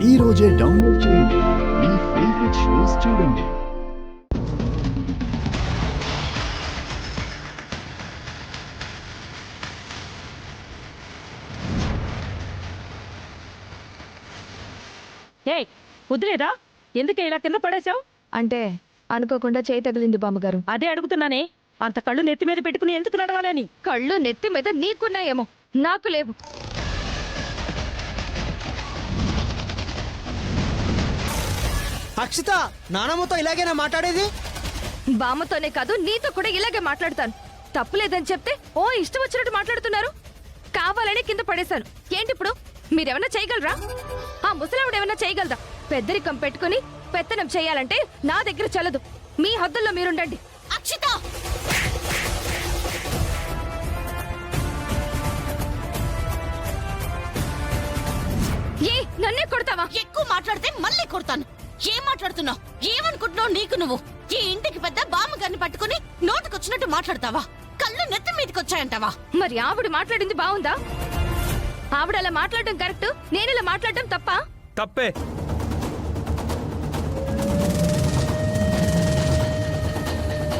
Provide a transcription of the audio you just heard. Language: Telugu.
ఈ రోజే డౌన్లోడ్ చేయండి. మీ ఫేవరెట్ షోస్ చూడండి. ఏయ్ వద్దులేదా? ఎందుకే ఇలా కింద పడేశావు? అంటే అనుకోకుండా చేయి తగిలింది బామ్మగారు. అదే అడుగుతున్నానే, అంత కళ్ళు నెత్తి మీద పెట్టుకుని ఎందుకు నడవాలని? కళ్ళు నెత్తి మీద నీకున్నాయేమో, నాకు లేవు. అక్షిత, నానమ్మతో ఇలాగేనా మాట్లాడేది? బామ్మతోనే కాదు, నీతో కూడా ఇలాగే మాట్లాడతాను. తప్పులేదని చెప్తే ఓ ఇష్టం వచ్చినట్టు మాట్లాడుతున్నారు. కావాలనే కింద పడేశాను. ఏంటి ఇప్పుడు? మీరేమన్నా చేయగలరా? ఆ ముసలావిడ ఏమన్నా చేయగలదా? పెద్దరికం పెట్టుకుని పెత్తనం చేయాలంటే నా దగ్గర చల్లదు. మీ హద్దుల్లో మీరుండండి. అక్షిత, ఏ నన్నే కొడతావా? ఎక్కువ మాట్లాడితే మళ్ళీ కొడతాను. ఏం మాట్లాడుతున్నావు? ఏమనుకుంటున్నావు? నీకు నువ్వు ఈ ఇంటికి పెద్ద బామ్మగారిని పట్టుకుని నోటికొచ్చినట్టు మాట్లాడతావా? కళ్ళు నెత్తి మీదకి వచ్చాయంటావా? మరి ఆవిడ మాట్లాడింది బాగుందా? ఆవిడ అలా మాట్లాడడం కరెక్ట్, నేను ఇలా మాట్లాడడం తప్పా? తప్పే.